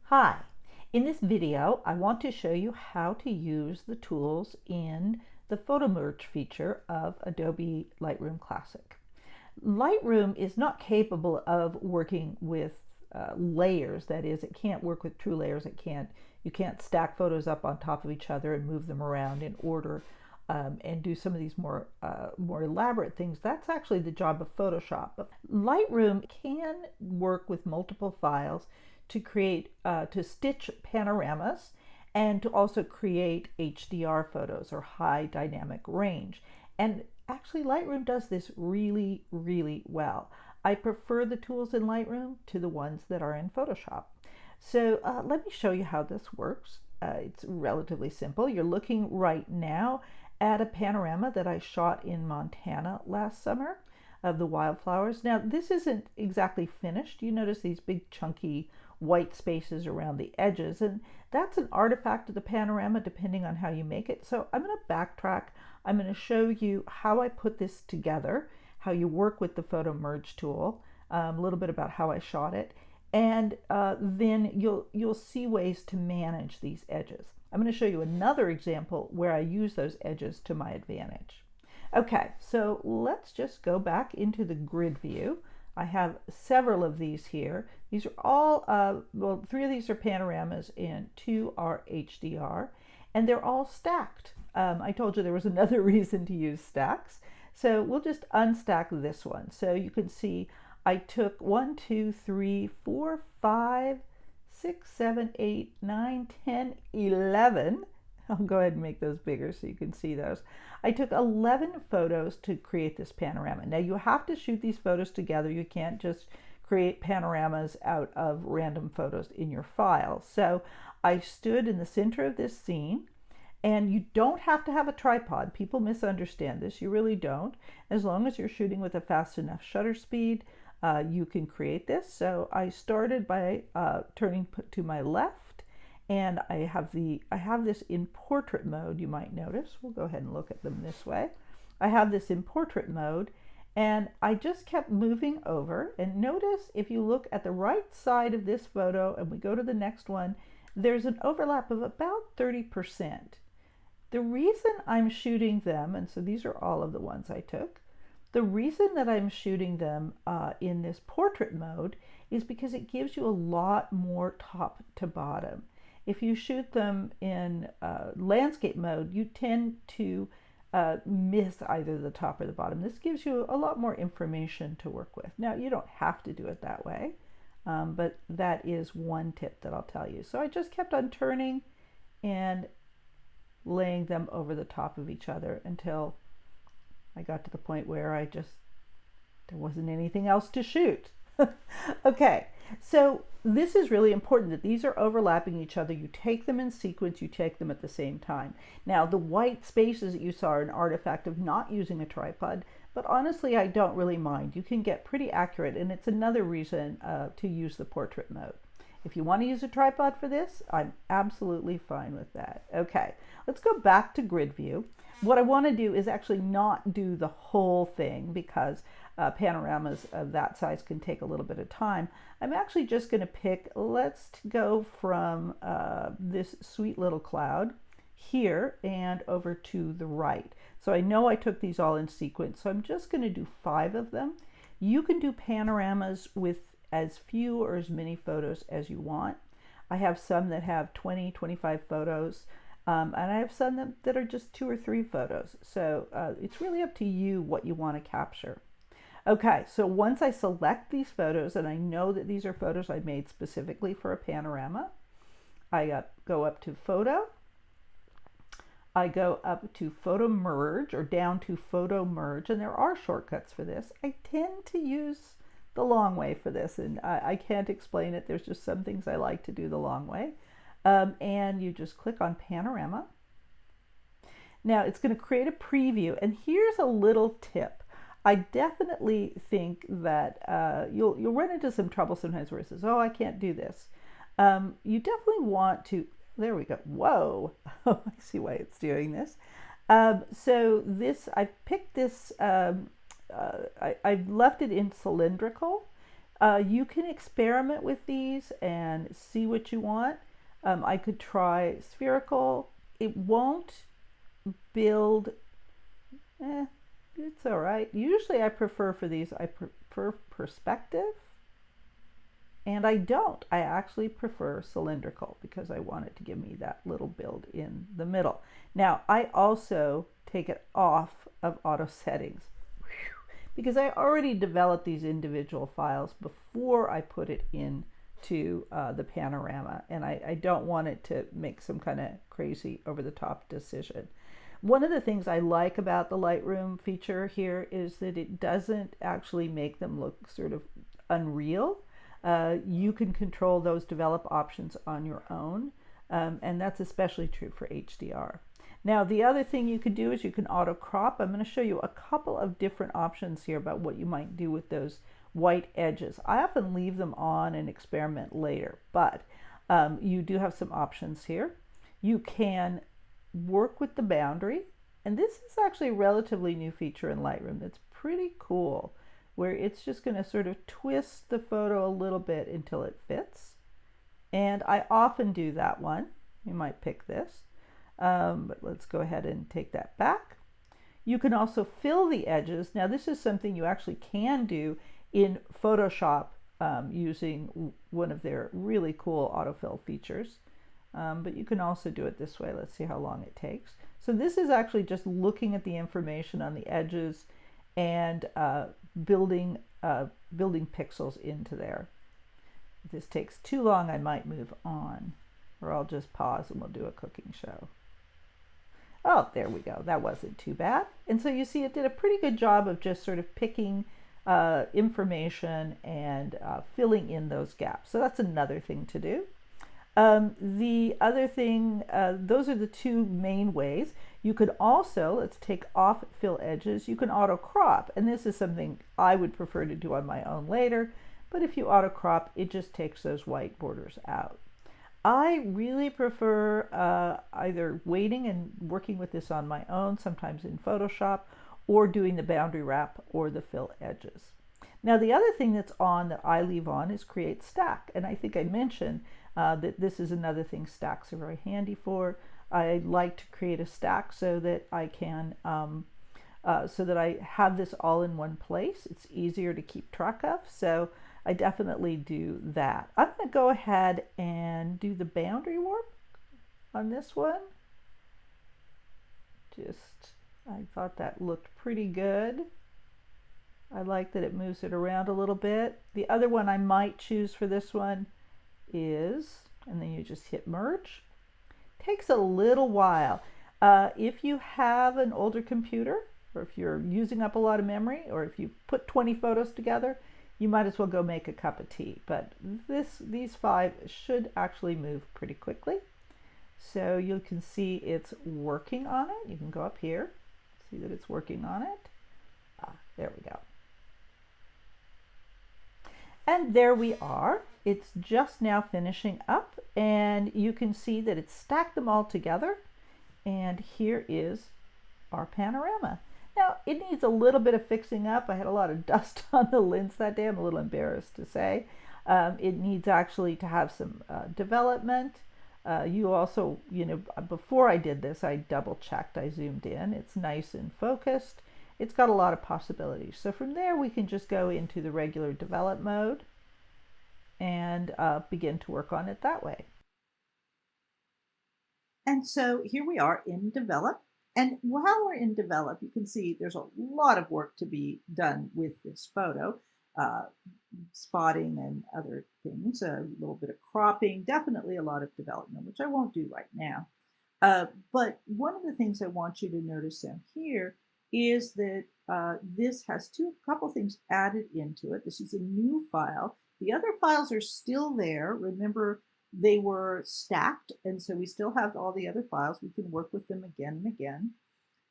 Hi, in this video I want to show you how to use the tools in the photo merge feature of Adobe Lightroom Classic. Lightroom is not capable of working with layers. That is, it can't work with true layers. You can't stack photos up on top of each other and move them around in order and do some of these more elaborate things. That's actually the job of Photoshop. But Lightroom can work with multiple files to create, to stitch panoramas and to also create HDR photos or high dynamic range. And actually Lightroom does this really, really well. I prefer the tools in Lightroom to the ones that are in Photoshop. So let me show you how this works. It's relatively simple. You're looking right now at a panorama that I shot in Montana last summer of the wildflowers. Now this isn't exactly finished. You notice these big chunky white spaces around the edges, and that's an artifact of the panorama depending on how you make it. So I'm going to backtrack. I'm going to show you how I put this together, how you work with the photo merge tool, a little bit about how I shot it, and then you'll see ways to manage these edges. I'm going to show you another example where I use those edges to my advantage. Okay, so let's just go back into the grid view. I have several of these here. These are all, well, 3 of these are panoramas and 2 are HDR, and they're all stacked. I told you there was another reason to use stacks. So we'll just unstack this one. So you can see I took 1, 2, 3, 4, 5, 6, 7, 8, 9, 10, 11. I'll go ahead and make those bigger so you can see those. I took 11 photos to create this panorama. Now you have to shoot these photos together. You can't just create panoramas out of random photos in your file. So I stood in the center of this scene, and you don't have to have a tripod. People misunderstand this. You really don't. As long as you're shooting with a fast enough shutter speed, you can create this. So I started by turning to my left, and I have this in portrait mode. You might notice. We'll go ahead and look at them this way. I have this in portrait mode, and I just kept moving over. And notice if you look at the right side of this photo and we go to the next one, there's an overlap of about 30%. The reason I'm shooting them, and so these are all of the ones I took, the reason that I'm shooting them in this portrait mode is because it gives you a lot more top to bottom. If you shoot them in landscape mode, you tend to miss either the top or the bottom. This gives you a lot more information to work with. Now, you don't have to do it that way, but that is one tip that I'll tell you. So I just kept on turning and laying them over the top of each other until I got to the point where there wasn't anything else to shoot. Okay, so this is really important that these are overlapping each other. You take them in sequence, you take them at the same time. Now, the white spaces that you saw are an artifact of not using a tripod, but honestly, I don't really mind. You can get pretty accurate, and it's another reason to use the portrait mode. If you want to use a tripod for this, I'm absolutely fine with that. Okay, let's go back to grid view. What I want to do is actually not do the whole thing because panoramas of that size can take a little bit of time. I'm actually just going to pick, let's go from this sweet little cloud here and over to the right. So I know I took these all in sequence, so I'm just going to do 5 of them. You can do panoramas with as few or as many photos as you want. I have some that have 20, 25 photos. And I have some that are just 2 or 3 photos. So it's really up to you what you want to capture. Okay, so once I select these photos, and I know that these are photos I made specifically for a panorama, I go up to Photo. I go up to Photo Merge, or down to Photo Merge, and there are shortcuts for this. I tend to use the long way for this, and I can't explain it. There's just some things I like to do the long way. And you just click on Panorama. Now it's going to create a preview, and here's a little tip. I definitely think that you'll run into some trouble sometimes where it says, oh, I can't do this. You definitely want to, there we go, whoa, I see why it's doing this. So this, I've picked this, I've left it in cylindrical. You can experiment with these and see what you want. I could try spherical. It won't build, it's all right. Usually I prefer for these, I prefer perspective. And I don't. I actually prefer cylindrical because I want it to give me that little build in the middle. Now, I also take it off of auto settings because I already developed these individual files before I put it into the panorama, and I don't want it to make some kind of crazy over-the-top decision. One of the things I like about the Lightroom feature here is that it doesn't actually make them look sort of unreal. You can control those develop options on your own, and that's especially true for HDR. Now, the other thing you can do is you can auto crop. I'm going to show you a couple of different options here about what you might do with those white edges. I often leave them on and experiment later, but you do have some options here. You can work with the boundary, and this is actually a relatively new feature in Lightroom that's pretty cool, where it's just going to sort of twist the photo a little bit until it fits. And I often do that one. You might pick this, but let's go ahead and take that back. You can also fill the edges. Now, this is something you actually can do in Photoshop using one of their really cool autofill features. But you can also do it this way. Let's see how long it takes. So this is actually just looking at the information on the edges and building pixels into there. If this takes too long, I might move on, or I'll just pause and we'll do a cooking show. Oh, there we go. That wasn't too bad. And so you see it did a pretty good job of just sort of picking information and filling in those gaps. So that's another thing to do. The other thing, those are the two main ways. You could also, let's take off fill edges, you can auto crop, and this is something I would prefer to do on my own later, but if you auto crop, it just takes those white borders out. I really prefer either waiting and working with this on my own, sometimes in Photoshop, or doing the boundary wrap or the fill edges. Now, the other thing that's on that I leave on is create stack, and I think I mentioned that this is another thing stacks are very handy for. I like to create a stack so that I can so that I have this all in one place. It's easier to keep track of, so I definitely do that. I'm going to go ahead and do the boundary warp on this one. I thought that looked pretty good. I like that it moves it around a little bit. The other one I might choose for this one is, and then you just hit merge. Takes a little while. If you have an older computer, or if you're using up a lot of memory, or if you put 20 photos together, you might as well go make a cup of tea. But these 5 should actually move pretty quickly. So you can see it's working on it. You can go up here, see that it's working on it. There we go. And there we are. It's just now finishing up, and you can see that it's stacked them all together. And here is our panorama. Now, it needs a little bit of fixing up. I had a lot of dust on the lens that day. I'm a little embarrassed to say. It needs actually to have some development. You also, before I did this, I double checked. I zoomed in. It's nice and focused. It's got a lot of possibilities. So from there, we can just go into the regular develop mode and begin to work on it that way. And so here we are in develop. And while we're in develop, you can see there's a lot of work to be done with this photo, spotting and other things, a little bit of cropping, definitely a lot of development, which I won't do right now. But one of the things I want you to notice down here is that this has a couple things added into it. This is a new file. The other files are still there. Remember, they were stacked, and so we still have all the other files. We can work with them again and again.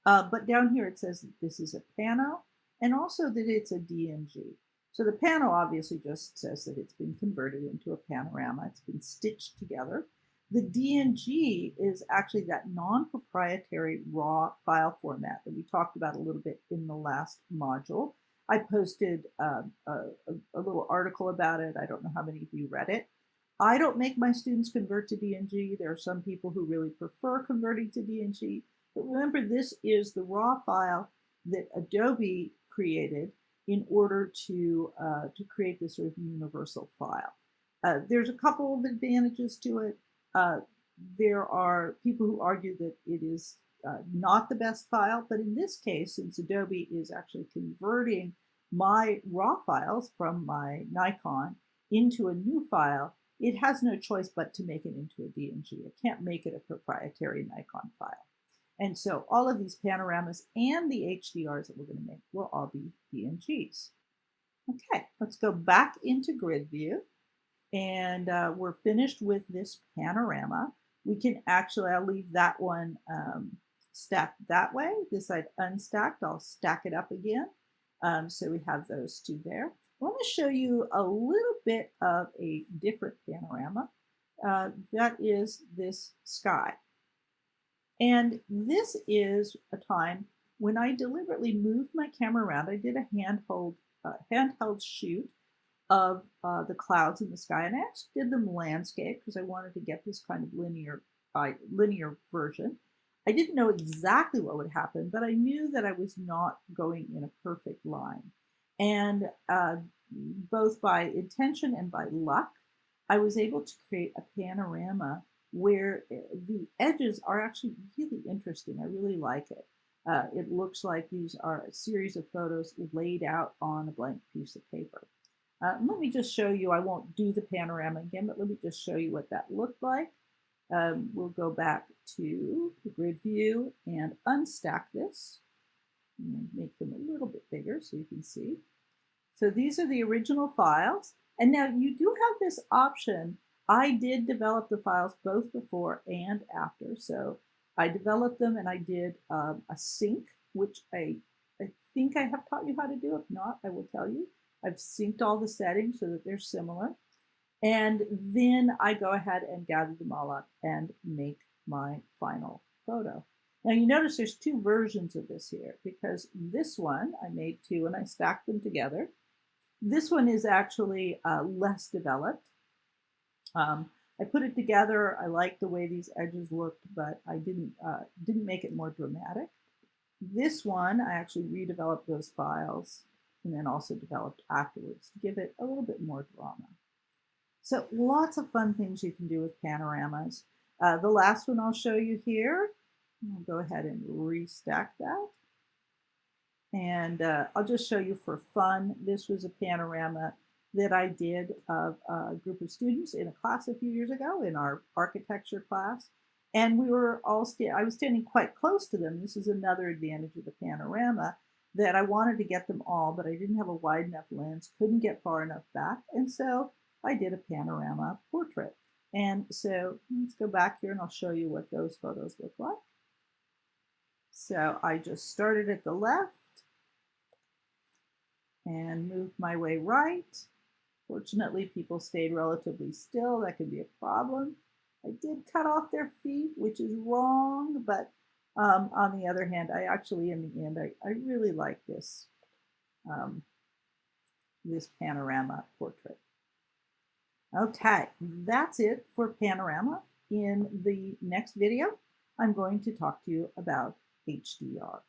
But down here it says that this is a pano, and also that it's a DNG. So the pano obviously just says that it's been converted into a panorama. It's been stitched together. The DNG is actually that non-proprietary raw file format that we talked about a little bit in the last module. I posted a little article about it. I don't know how many of you read it. I don't make my students convert to DNG. There are some people who really prefer converting to DNG. But remember, this is the raw file that Adobe created in order to create this sort of universal file. There's a couple of advantages to it. There are people who argue that it is not the best file, but in this case, since Adobe is actually converting my raw files from my Nikon into a new file, it has no choice but to make it into a DNG. It can't make it a proprietary Nikon file. And so all of these panoramas and the HDRs that we're going to make will all be DNGs. Okay, let's go back into grid view. And we're finished with this panorama. We can actually, I'll leave that one stacked that way. This side unstacked, I'll stack it up again. So we have those two there. I want to show you a little bit of a different panorama. That is this sky. And this is a time when I deliberately moved my camera around. I did a handheld shoot of the clouds in the sky, and I actually did them landscape because I wanted to get this kind of linear version. I didn't know exactly what would happen, but I knew that I was not going in a perfect line. And both by intention and by luck, I was able to create a panorama where the edges are actually really interesting. I really like it. It looks like these are a series of photos laid out on a blank piece of paper. Let me just show you, I won't do the panorama again, but let me just show you what that looked like. We'll go back to the grid view and unstack this and make them a little bit bigger so you can see. So these are the original files. And now you do have this option. I did develop the files both before and after. So I developed them and I did a sync, which I think I have taught you how to do. If not, I will tell you. I've synced all the settings so that they're similar. And then I go ahead and gather them all up and make my final photo. Now you notice there's two versions of this here because this one I made two and I stacked them together. This one is actually less developed. I put it together. I like the way these edges looked, but I didn't make it more dramatic. This one, I actually redeveloped those files and then also developed afterwards to give it a little bit more drama. So lots of fun things you can do with panoramas. The last one I'll show you here, I'll go ahead and restack that. And I'll just show you for fun. This was a panorama that I did of a group of students in a class a few years ago in our architecture class. And we were all, I was standing quite close to them. This is another advantage of the panorama, that I wanted to get them all, but I didn't have a wide enough lens, couldn't get far enough back. And so I did a panorama portrait. And so let's go back here and I'll show you what those photos look like. So I just started at the left and moved my way right. Fortunately, people stayed relatively still. That could be a problem. I did cut off their feet, which is wrong, but on the other hand, I actually, in the end, I really like this, this panorama portrait. Okay, that's it for panorama. In the next video, I'm going to talk to you about HDR.